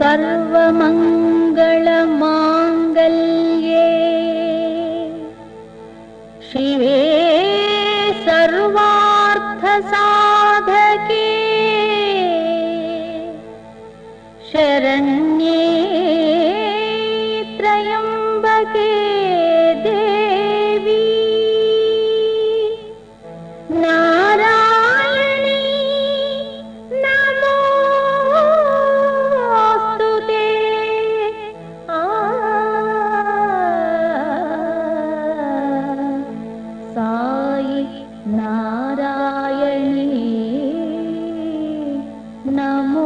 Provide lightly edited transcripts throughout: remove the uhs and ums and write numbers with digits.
सर्वमङ्गलमाङ्गल्ये शिवे सर्वार्थसाधके शरण्ये त्र्यम्बके देवी नारायणी नमोस्तुते। साई नारायणी नमोस्तुते।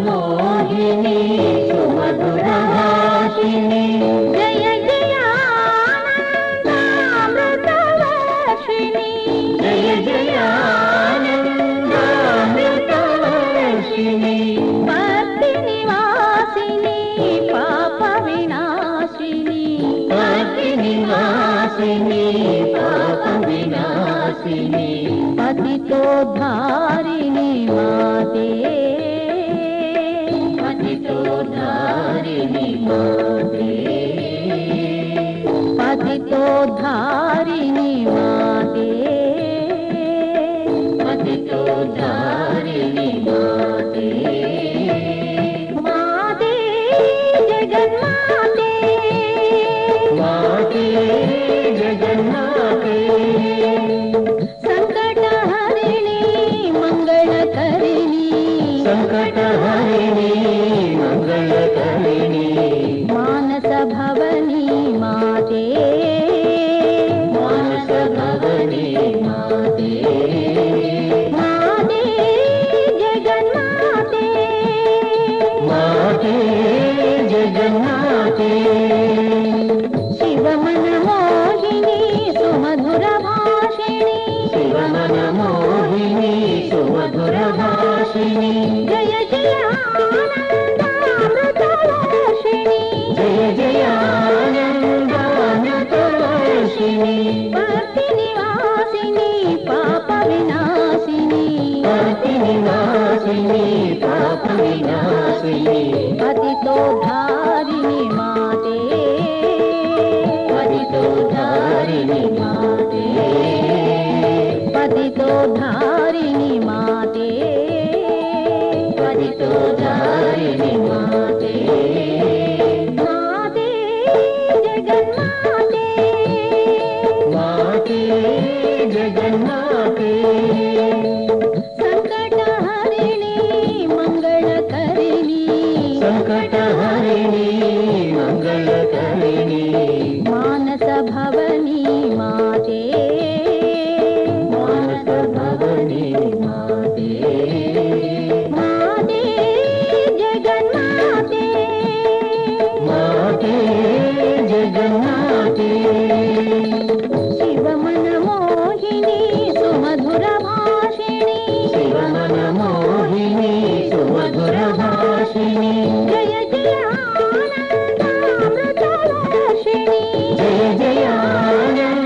मोहिनी सुमधुरभाषिणी जय जय आनन्दामृतवर्षिणी जय जय आनन्दामृतवर्षिणी पतिनिवासिनी पापविनाशिनी पतिनिवासिनी पापविनाशिनी पतितोद्धारिणी माते पतितोद्धारिणी माते पतितोद्धारिणी माते पतितोद्धारिणी माते माते जगन्माते माते जगन्माते संकटहरिणी मंगलकरिणी संकटहरिणी मंगलकरिणी मानस भवनी माते मानस भवनी माते माते जगन्माते माते जगन्माते शिवमन मोहिनी सुमधुर भाषिणी शिवमन मोहिनी सुमधुर भाषिणी जय जय आनन्दामृतवर्षिणी जय जय आनन्दामृतवर्षिणी पतिनिवासिनी पापविनाशिनी पतिनिवासिनी पापविनाशिनी पतितोद्धारिणी माते पतितोद्धारिणी माते पतितोद्धारिणी माते पतितोद्धारिणी माते माते जगन्माते माते जगन्माते संकटहरिणी मंगलकरिणी संकटहरिणी मंगलकरिणी मानस भवनी माते मानस भवनी माते माते जगन्माते माते जगन्माते शिवमन मोहिनी सुमधुर भाषिणी शिवमन मोहिनी सुमधुर भाषिणी जय जय आनन्दामृतवर्षिणी जय जय आनन्द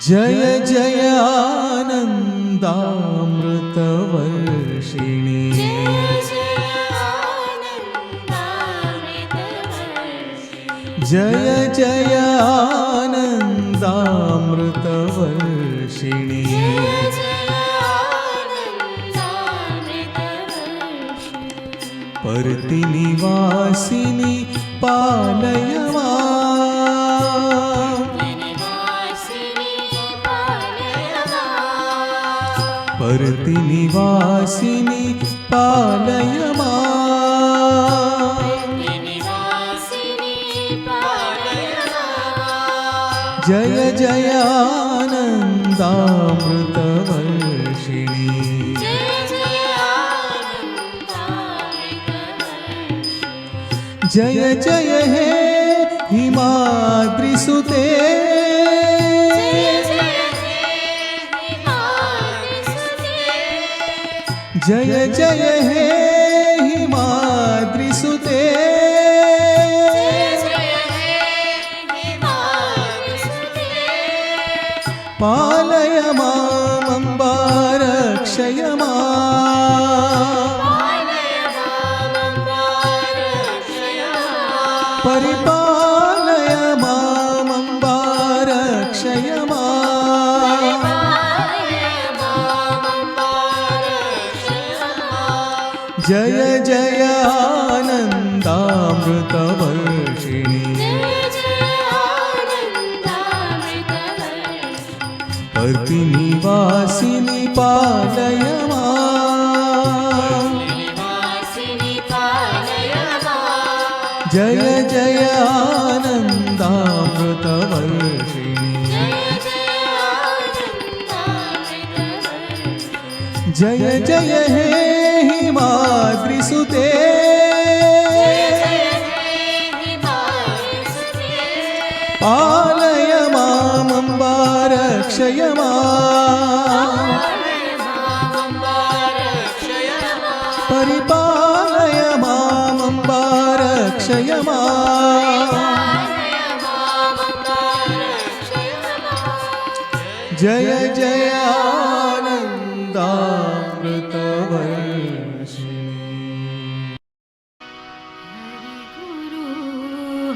जय जय आनन्दामृतवर्षिणि जय जय आनन्दामृतवर्षिणि पर्तिनिवासिनि पालय माम् पर्तिनिवासिनि पालय माम् जय जय आनन्दामृतवर्षिणि जय जय हे हिमाद्रिसुते जय जय हे हिमाद्रिसुते पालय मामम्बा रक्षय माम् परिपालय मामम्बा रक्षय माम् जय जय आनन्दामृतवर्षिणि पर्तिनिवासिनि पालय माम् जय जय आनन्दामृतवर्षिणि जय जय हे हिमाद्रिसुते पालय मामम्बा रक्षय माम् परिपालय मामम्बा रक्षय माम् जय जय आनन्दामृतवर्षिणि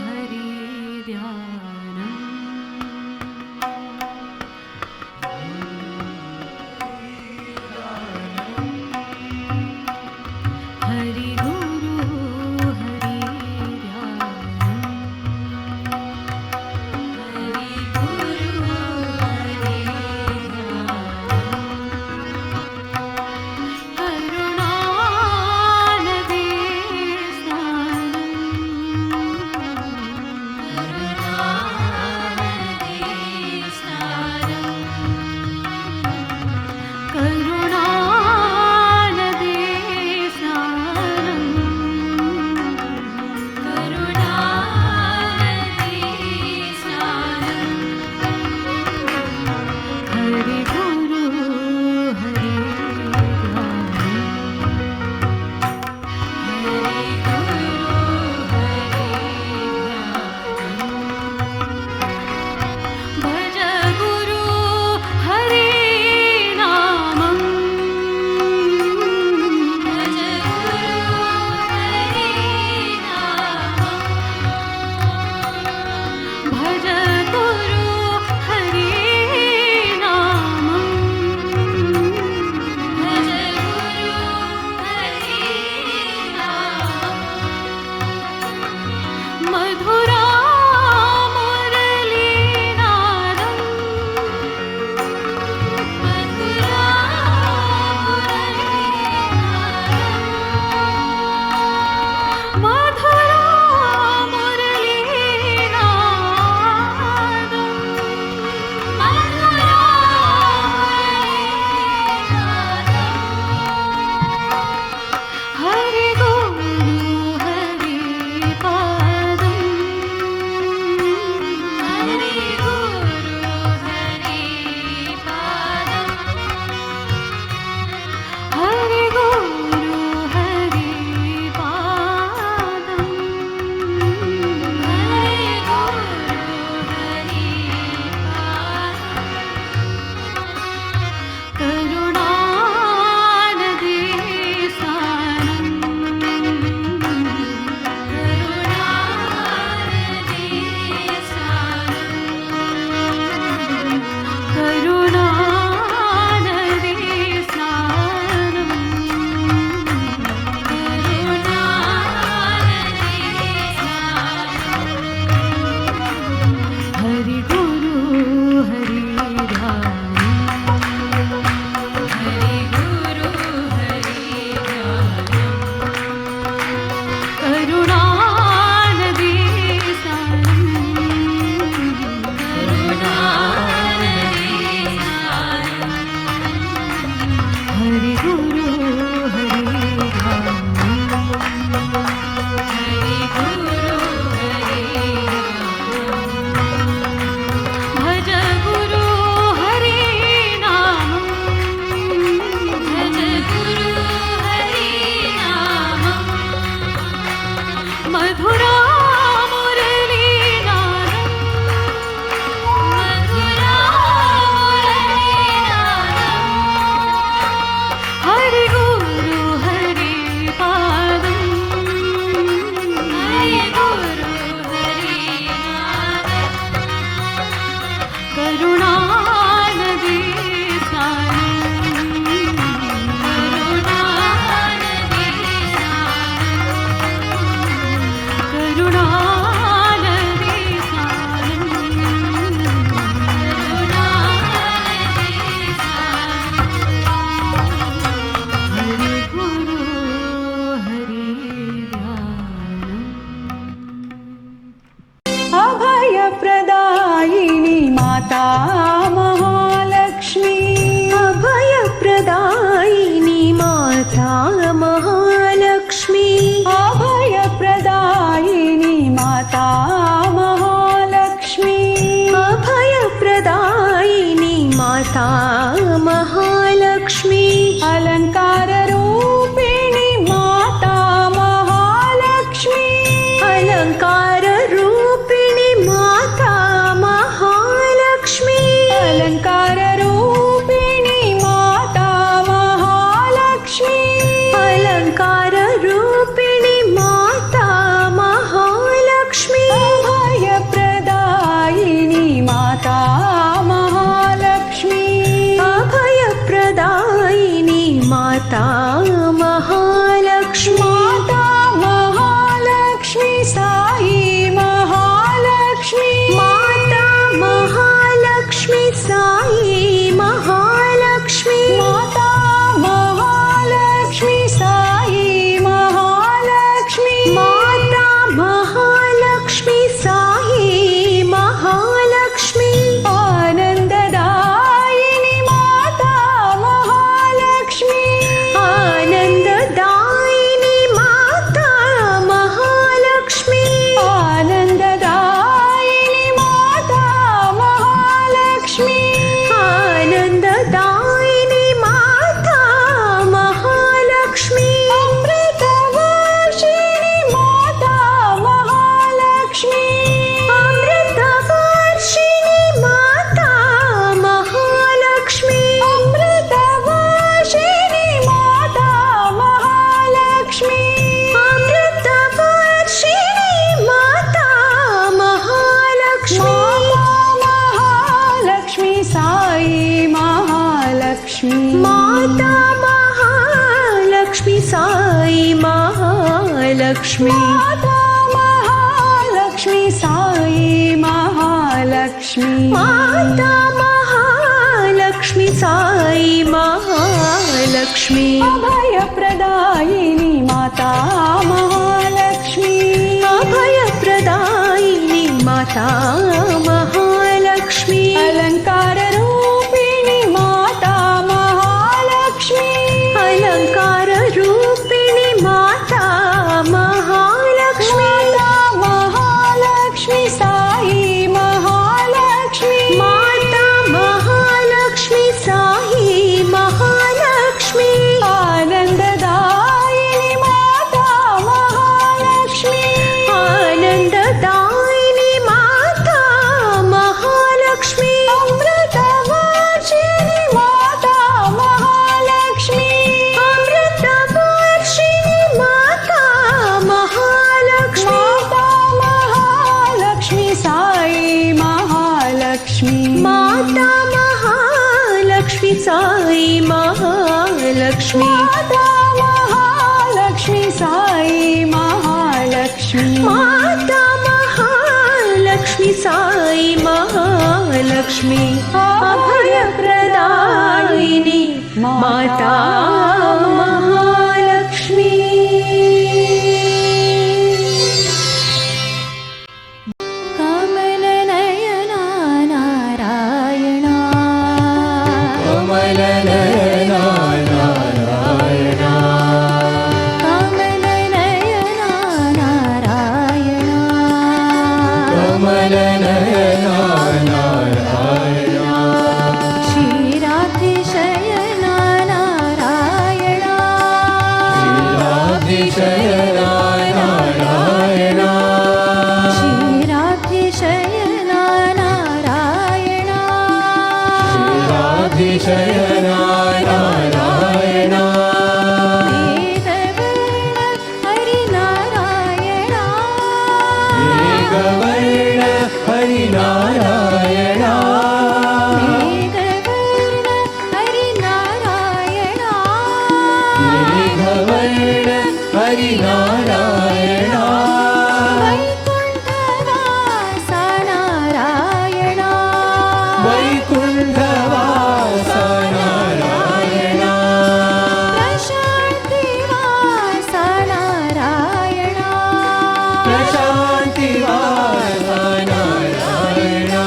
हरि महालक्ष्मी अलंकार रूपिणी माता महालक्ष्मी अलंकार रूपिणी माता महालक्ष्मी अलंकार रूपिणी माता महालक्ष्मी अलंकार रूपिणी माता महालक्ष्मी अभयप्रदायिनी माता महालक्ष्मी अभयप्रदायिनी माता महालक्ष्मी माता महालक्ष्मी साई महालक्ष्मी माता महालक्ष्मी साई महालक्ष्मी माता महालक्ष्मी साई महालक्ष्मी माता महालक्ष्मी साई महालक्ष्मी आनंददायिनी माता महालक्ष्मी आनंददायिनी माता महालक्ष्मी आनंददायिनी माता महालक्ष्मी आनंददायिनी माता महालक्ष्मी अमृतवर्षिणी माता महालक्ष्मी अमृतवर्षिणी माता महालक्ष्मी अमृतवर्षिणी माता महालक्ष्मी अमृतवर्षिणी माता महालक्ष्मी महालक्ष्मी साई महालक्ष्मी माता महालक्ष्मी साई महालक्ष्मी माता महालक्ष्मी साई महालक्ष्मी माता महालक्ष्मी साई महालक्ष्मी अभयप्रदायिनी माता महालक्ष्मी अभयप्रदायिनी माता महालक्ष्मी अलंकार रूपिणी माता महालक्ष्मी अलंकार रूपिणी माता महालक्ष्मी महालक्ष्मी साई महालक्ष्मी माता महालक्ष्मी साई महालक्ष्मी आनंददायिनी माता महालक्ष्मी आनंददायिनी माता महालक्ष्मी अमृतवर्षिणी माता महालक्ष्मी अमृतवर्षिणी माता महालक्ष्मी महालक्ष्मी साई महालक्ष्मी माता महालक्ष्मी साई महालक्ष्मी माता महालक्ष्मी साई महालक्ष्मी माता महालक्ष्मी साई महालक्ष्मी अभयप्रदायिनी माता महालक्ष्मी कमलनयना नारायणा कमलनयना नारायणा कमलनयना नारायणा कमलनयना नारायणा क्षीरातिशयना नारायणा क्षीरातिशयना नारायणा क्षीरातिशयना नारायणा क्षीरातिशयना नारायणा वेदवर्ण हरिनारायणा मेघवर्ण हरिनारायणा वेदवर्ण हरिनारायणा मेघवर्ण हरिनारायणा वैकुण्ठवासा नारायणा वैकुण्ठवासा नारायणा प्रशान्तिवासा नारायणा प्रशान्तिवासा नारायणा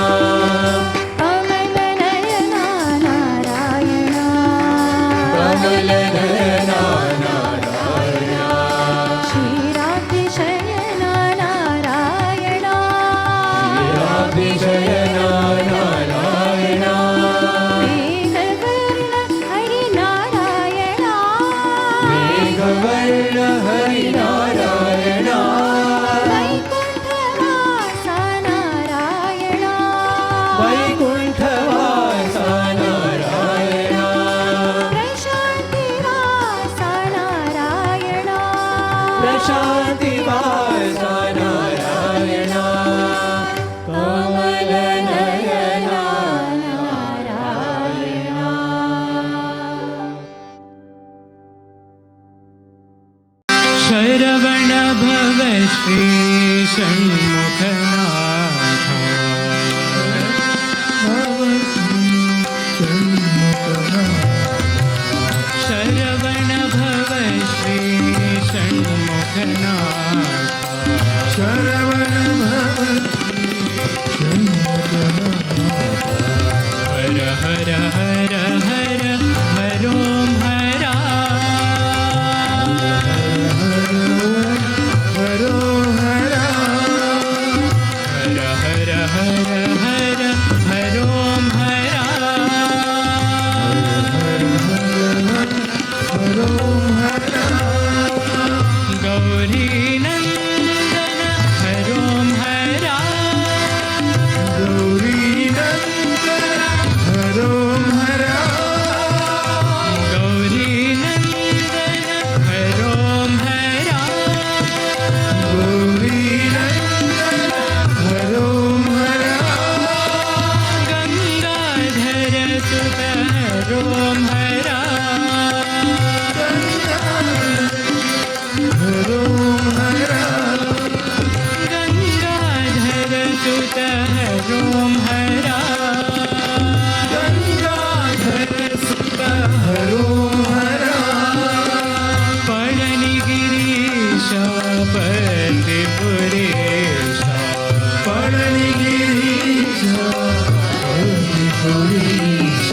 कमलनयना नारायणा कमलनयना नारायणा क्षीरातिशयना नारायणा क्षीरातिशयना नारायणा वेदवर्ण भव श्री षण्मुखनाथ शरवण भव श्री षण्मुखनाथ शरवण भव हर हर हर हर हरों हरा हरो हरा हर हर हर हर हरों हरा हरो हरा गौरी नंदन हरों हरा गौरी नंदन हरो हरा गौरी नंदन हरों हरा गौरी नंदन हरो हरा गंगाधर सुत हरों हरा हरो हरा गंगाधर सुत हरों हरा गंगाधर सुत हरो हरा पळनि गिरीश पतिपुरेश पळनि गिरीश पतिपुरेश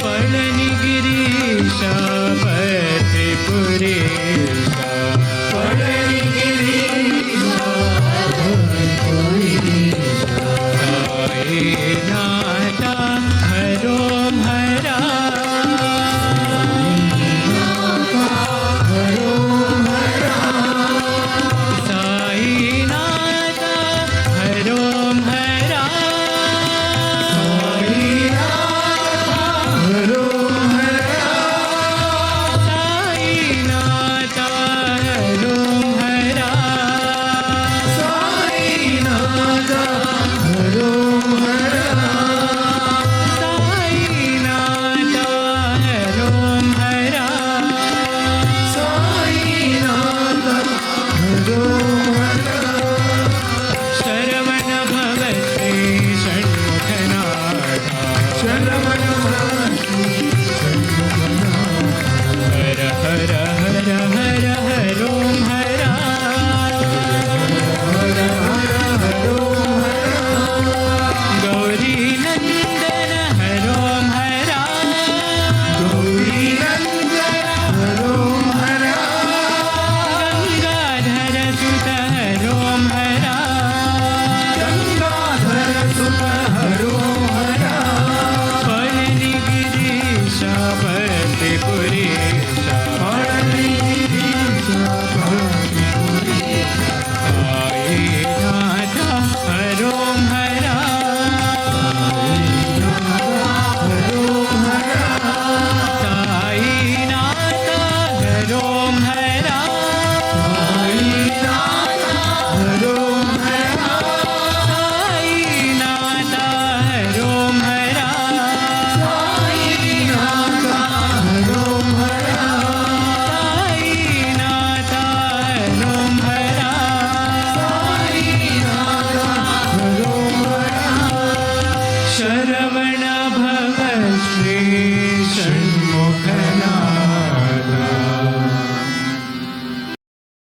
पळनि गिरीश पतिपुरेश पळनि गिरीश पतिपुरेश साईनाथ हरों हरा हरो हरा साईनाथ हरों हरा हरो हरा साईनाथ हरों हरा साईनाथ हरो हरा साईनाथ हरों हरा साईनाथ हरो हरा शरवण भव श्री षण्मुखनाथ शरवण हर हर हर हर हरों हरा गौरी नंदन हरों हरा गौरी नंदन हरो हरा गंगाधर सुत हरों हरा गंगाधर सुत हरो हरा पळनि गिरीश पतिपुरेश पळनि गिरीश पतिपुरेश साईनाथ हरों हरा हरो हरा साईनाथ हरों हरा साईनाथ हरो हरा साईनाथ हरों हरा साईनाथ हरो हरा साईनाथ हरों हरा साईनाथ हरो हरा शरवण भव श्री षण्मुखनाथ